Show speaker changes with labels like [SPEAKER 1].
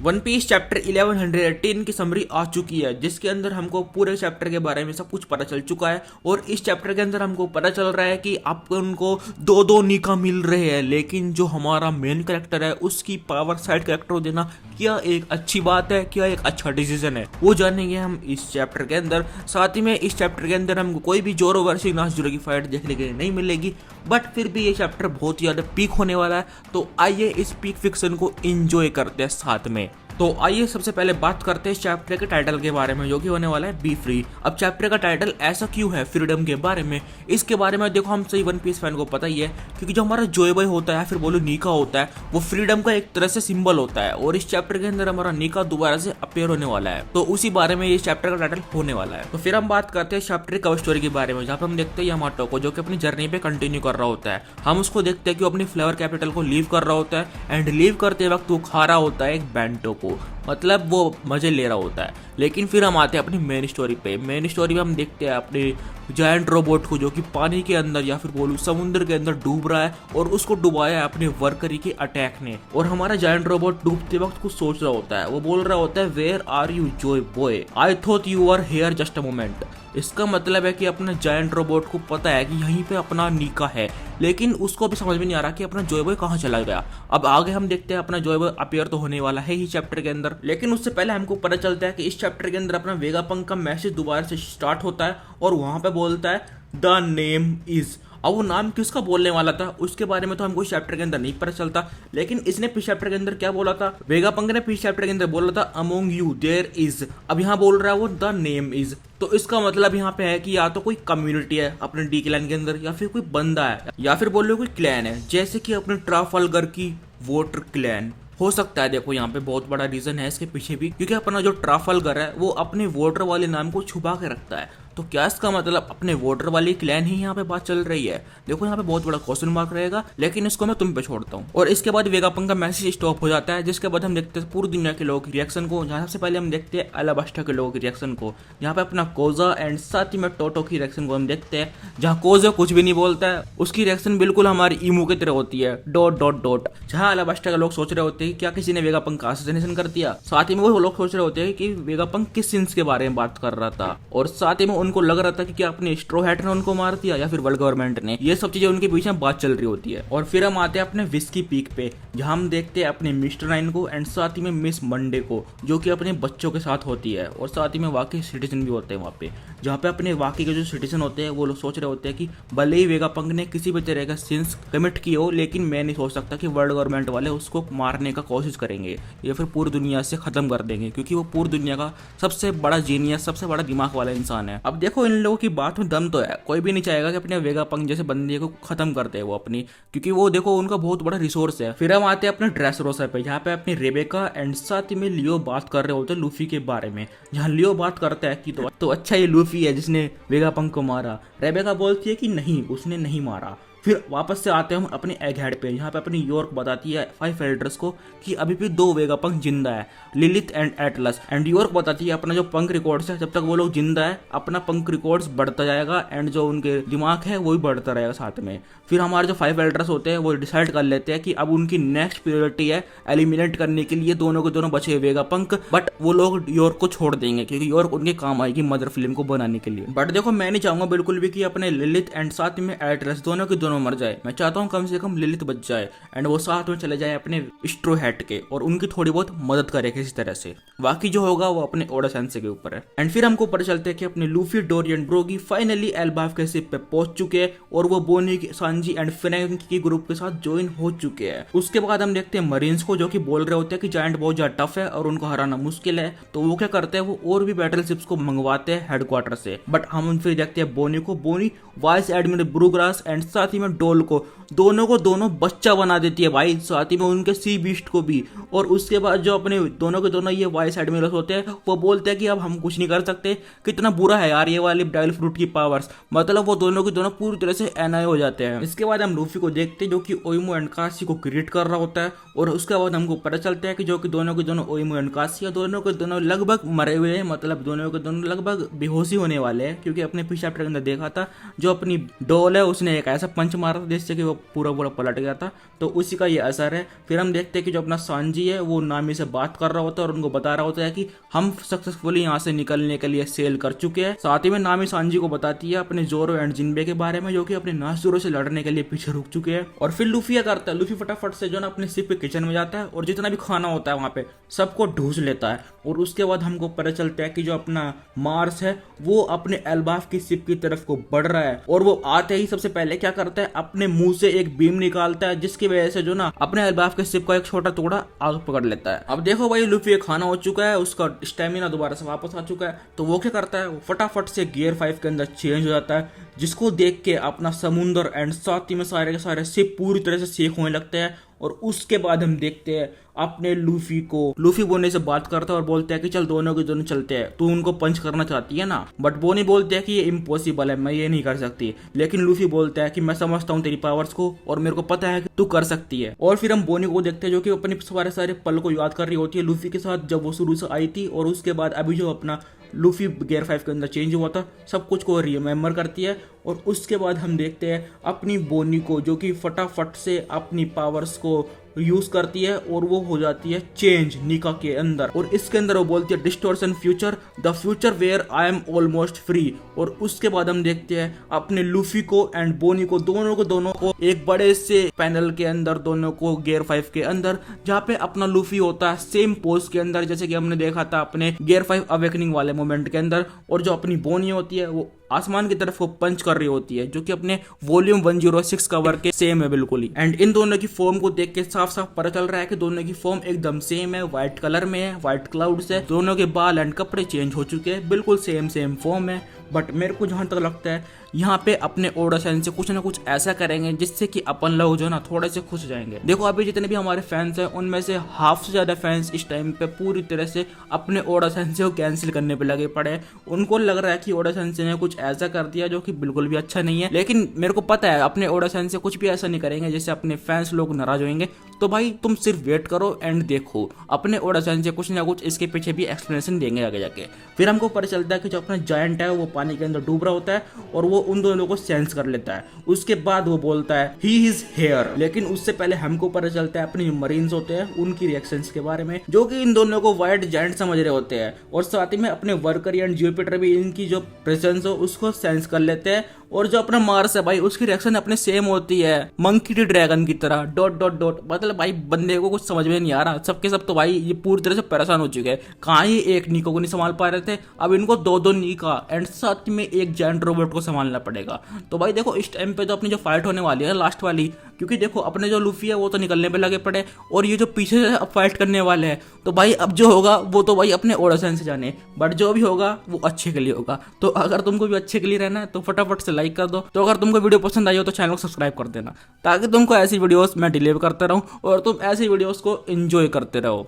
[SPEAKER 1] One piece chapter 1118 की summary आ चुकी है, जिसके अंदर हमको पूरे चैप्टर के बारे में सब कुछ पता चल चुका है। और इस चैप्टर के अंदर हमको पता चल रहा है कि आपको उनको दो दो निका मिल रहे हैं, लेकिन जो हमारा मेन कैरेक्टर है उसकी पावर साइड कैरेक्टर को देना क्या एक अच्छी बात है, क्या एक अच्छा डिसीजन है, वो जानेंगे हम इस चैप्टर के अंदर। साथ ही में इस चैप्टर के अंदर हमको कोई भी जोरो वर्सेस नाज़ुरो की फाइट देखने के लिए नहीं मिलेगी, बट फिर भी ये चैप्टर बहुत ही ज्यादा पीक होने वाला है। तो आइए इस पीक फिक्शन को एंजॉय करते हैं साथ में। तो आइए सबसे पहले बात करते हैं इस चैप्टर के टाइटल के बारे में, जो कि होने वाला है बी फ्री। अब चैप्टर का टाइटल ऐसा क्यों है फ्रीडम के बारे में, इसके बारे में देखो हम सही वन पीस फैन को पता ही है, क्योंकि जो हमारा जोय बॉय होता है, फिर बोलो नीका होता है, वो फ्रीडम का एक तरह से सिंबल होता है। और इस चैप्टर के अंदर हमारा नीका दोबारा से अपेयर होने वाला है, तो उसी बारे में इस चैप्टर का टाइटल होने वाला है। तो फिर हम बात करते हैं चैप्टर कवर स्टोरी के बारे में, जहाँ पे हम देखते हैं यामाटो को, जो कि अपनी जर्नी पे कंटिन्यू कर रहा होता है। हम उसको देखते हैं कि वो अपनी फ्लेवर कैपिटल को लीव कर रहा होता है, एंड लीव करते वक्त वो खा रहा होता है एक बैंटो को, मतलब वो मजे ले रहा होता है। लेकिन फिर हम आते हैं अपनी मेन स्टोरी पे। मेन स्टोरी में हम देखते हैं अपने जायंट रोबोट को, जो कि पानी के अंदर या फिर बोलूं समुद्र के अंदर डूब रहा है, और उसको डुबाया है अपने वर्करी के अटैक ने। और हमारा जायंट रोबोट डूबते वक्त कुछ सोच रहा होता है, वो बोल रहा होता है, where are you joy boy, I thought you are here just a moment. इसका मतलब है कि अपना जायंट रोबोट को पता है कि यहीं पे अपना नीका है, लेकिन उसको भी समझ में नहीं आ रहा कि अपना जॉय बॉय कहाँ चला गया। अब आगे हम देखते हैं अपना जॉय बॉय अपीयर तो होने वाला है ही चैप्टर के अंदर, लेकिन उससे पहले हमको पता चलता है कि इस चैप्टर के अंदर अपना वेगापंक का मैसेज दोबारा से स्टार्ट होता है, और वहां पे बोलता है द नेम इज। अब वो नाम किसका बोलने वाला था उसके बारे में तो हमको इस चैप्टर के अंदर नहीं पता चलता, लेकिन इसने पिछले चैप्टर के अंदर क्या बोला था, वेगापंक ने पिछले चैप्टर के अंदर बोला था अमोंग यू देयर इज। अब यहाँ बोल रहा है वो द नेम इज, तो इसका मतलब यहाँ पे है कि या तो कोई कम्युनिटी है अपने डी क्लैन के अंदर, या फिर कोई बंदा है, या फिर बोल लो कोई क्लैन है, जैसे कि अपने ट्राफल्गर की वोटर क्लैन हो सकता है। देखो यहाँ पे बहुत बड़ा रीजन है इसके पीछे भी, क्योंकि अपना जो ट्राफल्गर है वो अपने वोटर वाले नाम को छुपा के रखता है। तो क्या इसका मतलब अपने वोटर वाली क्लैन ही यहाँ पे बात चल रही है? देखो यहाँ पे बहुत बड़ा क्वेश्चन मार्क रहेगा, लेकिन इसको मैं तुम पे छोड़ता हूँ। और इसके बाद वेगापंक का मैसेज स्टॉप हो जाता है, जिसके बाद हम देखते हैं पूरी दुनिया के लोगों की रिएक्शन को। जहाँ सबसे पहले हम देखते हैं अलाबास्टा के लोगों की रिएक्शन को, यहाँ पे अपना कोजा एंड साथ ही में टोटो की रिएक्शन को हम देखते हैं। जहाँ कोजा कुछ भी नहीं बोलता है, उसकी रिएक्शन बिल्कुल हमारी इमो की तरह होती है, डॉट डॉट डॉट। जहाँ अलाबास्टा के लोग सोच रहे होते हैं क्या किसी ने वेगापंक का असैसिनेशन कर दिया, साथ ही में वो लोग सोच रहे होते हैं कि वेगापंक किस सिंस के बारे में बात कर रहा था, और साथ ही में उनको लग रहा था कि क्या अपने स्ट्रो हैट ने उनको मार दिया या फिर वर्ल्ड गवर्नमेंट ने। ये सब चीजें उनके बीच में बात चल रही होती है। और फिर हम आते हैं अपने विस्की पीक पे, जहां हम देखते हैं अपने मिस्टर नाइन को एंड साथ ही में मिस मंडे को, जो कि अपने बच्चों के साथ होती है, और साथ ही में वाकई सिटीजन भी होते हैं वहाँ पे, जहाँ पे अपने वाकई के जो सिटीजन होते हैं वो लोग सोच रहे होते हैं कि भले ही वेगापंक ने किसी भी तरह का सिंस कमिट किए हो, लेकिन मैं नहीं सोच सकता कि वर्ल्ड गवर्नमेंट वाले उसको मारने का कोशिश करेंगे या फिर पूरी दुनिया से खत्म कर देंगे, क्योंकि वो पूरी दुनिया का सबसे बड़ा जीनियस, सबसे बड़ा दिमाग वाला इंसान है। अब देखो इन लोगों की बात में दम तो है, कोई भी नहीं चाहेगा कि अपने वेगापंक जैसे बंदे को खत्म करते हैं वो अपनी, क्योंकि वो देखो उनका बहुत बड़ा रिसोर्स है। फिर हम आते हैं अपने ड्रेसरोसा पे, जहाँ पे अपनी रेबेका एंड साथ ही में लियो बात कर रहे होते हैं लूफी के बारे में। जहाँ लियो बात करता है कि तो अच्छा ये लूफी है जिसने वेगापंक को मारा, रेबेका बोलती है कि नहीं उसने नहीं मारा। फिर वापस से आते हैं हम अपने एग हेड पे, यहाँ पे अपनी यॉर्क बताती है 5 एल्डर्स को कि अभी भी 2 वेगापंक जिंदा है, Lilith and Atlas. And York बताती है अपना जो पंक रिकॉर्ड्स है, जब तक वो लोग जिंदा है अपना पंक रिकॉर्ड्स बढ़ता जाएगा, एंड जो उनके दिमाग है वो भी बढ़ता रहेगा साथ में। फिर हमारे जो 5 एल्डर्स होते हैं वो डिसाइड कर लेते हैं कि अब उनकी नेक्स्ट प्रायोरिटी है एलिमिनेट करने के लिए दोनों के दोनों बचे वेगापंक, बट वो लोग यॉर्क को छोड़ देंगे क्योंकि यॉर्क उनके काम आएगी मदर फिल्म को बनाने के लिए। बट देखो मैं नहीं चाहूंगा बिल्कुल भी कि अपने लिलिथ एंड साथ में एटलस दोनों के दोनों मर जाए। मैं चाहता हूँ कम से कम लिलिथ बच जाए एंड वो साथ में चले जाए अपने स्ट्रो हैट के, और उनकी थोड़ी बहुत मदद करे किसी तरह से। बाकी जो होगा वो अपने ओडा सेंसे के ऊपर है। एंड फिर हमको पता चलता है कि अपने लूफी, डोरी एंड ब्रोगी फाइनली एल्बाफ के शिप पे पहुंच चुके हैं, और वो बोनी, सांजी एंड फ्रैंक की ग्रुप के साथ ज्वाइन हो चुके हैं। उसके बाद हम देखते हैं मरीन्स को, जो कि बोल रहे होते हैं कि जायंट बहुत ज्यादा टफ है और उनको हराना मुश्किल है। तो वो क्या करते हैं, वो और भी बैटल शिप्स को मंगवाते हैं हेडक्वार्टर से। बट हम फिर देखते हैं बोनी को, बोनी वाइस एडमिरल ब्रूग्रास एंड साथ ही में डोल को, दोनों को दोनों बच्चा बना देती है भाई, साथ ही में उनके सी बीस्ट को भी। और उसके बाद जो अपने दोनों के दोनों ये वाइस एडमिरल्स होते हैं वो बोलते हैं कि अब हम कुछ नहीं कर सकते, कितना बुरा है यार ये वाली डायल फ्रूट की पावर्स, मतलब वो दोनों के दोनों पूरी तरह से एनआई हो जाते हैं। इसके बाद हम लूफी को देखते हैं जो कि ओइमो एंड काशी को क्रिएट कर रहा होता है, और उसके बाद हमको पता चलता है कि जो कि दोनों के दोनों ओइमो एंड काशी दोनों के दोनों लगभग मरे हुए हैं, मतलब दोनों के दोनों लगभग बेहोशी होने वाले हैं, क्योंकि अपने पिछले चैप्टर के अंदर देखा था जो अपनी डॉल है उसने एक ऐसा पंच पंच मारा था जिससे कि वो पूरा पूरा पलट गया था, तो उसी का ये असर है। फिर हम देखते हैं कि जो अपना सांजी है वो नामी से बात कर रहा होता है और उनको बता रहा होता है कि हम सक्सेसफुली यहाँ से निकलने के लिए सेल कर चुके हैं। साथ ही में नामी सांजी को बताती है अपने जोरो एंड जिनबे के बारे में, जो कि अपने नासुरो से लड़ने के लिए पीछे रुक चुके हैं। और फिर लूफी क्या करता है, लूफी फटाफट से जो ना अपने शिप के किचन में जाता है और जितना भी खाना होता है वहाँ पे सबको ढूंढ लेता है। और उसके बाद हमको पता चलता है कि जो अपना मार्स है वो अपने एल्बाफ की शिप की तरफ को बढ़ रहा है। और वो आते ही सबसे पहले क्या करता है, अपने मुंह से एक बीम निकालता है जिसकी वजह से जो ना अपने एल्बाफ के शिप का एक छोटा टुकड़ा आग पकड़ लेता है। अब देखो भाई लूफी खाना हो चुका है, उसका स्टेमिना दोबारा से वापस आ चुका है, तो वो क्या करता है, वो फटाफट से गियर 5 के अंदर चेंज हो जाता है, जिसको देख के अपना समुंदर एंड साथ ही में सारे के सारे शिप पूरी तरह से सेक होने लगते हैं। और उसके बाद हम देखते हैं अपने लूफी को, लूफी बोनी से बात करता है और बोलते हैं कि चल दोनों के दोनों चलते हैं, तू उनको पंच करना चाहती है ना। बट बोनी बोलते हैं कि ये इम्पॉसिबल है, मैं ये नहीं कर सकती। लेकिन लूफी बोलता है कि मैं समझता हूँ तेरी पावर्स को और मेरे को पता है कि तू कर सकती है। और फिर हम बोनी को देखते हैं जो कि अपने सारे पल को याद कर रही होती है लूफी के साथ, जब वो शुरू से आई थी। और उसके बाद अभी जो अपना लूफी गियर 5 के अंदर चेंज हुआ था, सब कुछ को रिमेम्बर करती है। और उसके बाद हम देखते हैं अपनी बोनी को जो कि फटाफट से अपनी पावर्स को यूज करती है और वो हो जाती है चेंज निका के अंदर। और इसके अंदर वो बोलती है distortion future, the future where I am almost free. और उसके बाद हम देखते हैं अपने लूफी को एंड बोनी को दोनों को एक बड़े से पैनल के अंदर, दोनों को गियर 5 के अंदर, जहाँ पे अपना लूफी होता है सेम पोज के अंदर जैसे कि हमने देखा था अपने गियर 5 अवेकनिंग वाले मोमेंट के अंदर। और जो अपनी बोनी होती है वो आसमान की तरफ वो पंच कर रही होती है, जो कि अपने वॉल्यूम 106 कवर के सेम है बिल्कुल ही। एंड इन दोनों की फॉर्म को देख के साफ साफ पता चल रहा है कि दोनों की फॉर्म एकदम सेम है, व्हाइट कलर में है, व्हाइट क्लाउड्स है, दोनों के बाल एंड कपड़े चेंज हो चुके हैं, बिल्कुल सेम फॉर्म है। बट मेरे को जहां तक लगता है यहाँ पे अपने ओडा सेंस से कुछ ना कुछ ऐसा करेंगे जिससे कि अपन लोग जो ना थोड़े से खुश जाएंगे। देखो अभी जितने भी हमारे फैंस हैं उनमें से हाफ से ज्यादा फैंस इस टाइम पे पूरी तरह से अपने ओडा सेंस को कैंसिल करने पे लगे पड़े। उनको लग रहा है कि ओडा सेंस ने कुछ ऐसा कर दिया जो कि बिल्कुल भी अच्छा नहीं है। लेकिन मेरे को पता है अपने ओडा सेंस से कुछ भी ऐसा नहीं करेंगे जिससे अपने फैंस लोग नाराज होंगे। तो भाई तुम सिर्फ वेट करो एंड देखो, अपने ओडा सेंस से कुछ ना कुछ इसके पीछे भी एक्सप्लेनेशन देंगे आगे जाके। फिर हमको पता चलता है कि जो अपना जायंट है वो पानी के अंदर डूब रहा होता है और वो उन दोनों को सेंस कर लेता है। उसके बाद वो बोलता है ही इज हेयर। लेकिन उससे पहले हमको पता चलता है अपने मरीन्स होते हैं उनकी रिएक्शंस के बारे में, जो कि इन दोनों को व्हाइट जायंट समझ रहे होते हैं। और साथ ही में अपने वर्कर एंड जुपिटर भी इनकी जो प्रेजेंस हो उसको सेंस कर लेते हैं। और जो अपना मार्स है भाई उसकी रिएक्शन अपने सेम होती है मंकी डी ड्रैगन की तरह, डॉट डॉट डॉट। मतलब भाई बंदे को कुछ समझ में नहीं आ रहा, सबके सब तो भाई ये पूरी तरह से परेशान हो चुके हैं। कहाँ ये एक नीको को नहीं संभाल पा रहे थे, अब इनको दो नीका एंड साथ में एक जायंट रोबोट को संभालना पड़ेगा। तो भाई देखो इस टाइम पे तो अपनी जो फाइट होने वाली है लास्ट वाली, क्योंकि देखो अपने जो लूफी है वो तो निकलने पे लगे पड़े और ये जो पीछे से अब फाइट करने वाले हैं, तो भाई अब जो होगा वो तो भाई अपने ओडा सेंस से जाने, बट जो भी होगा वो अच्छे के लिए होगा। तो अगर तुमको भी अच्छे के लिए रहना है तो फटाफट से लाइक कर दो। तो अगर तुमको वीडियो पसंद आई हो तो चैनल को सब्सक्राइब कर देना, ताकि तुमको ऐसी वीडियोस मैं डिलीवर करता रहूं और तुम ऐसी वीडियोस को एंजॉय करते रहो।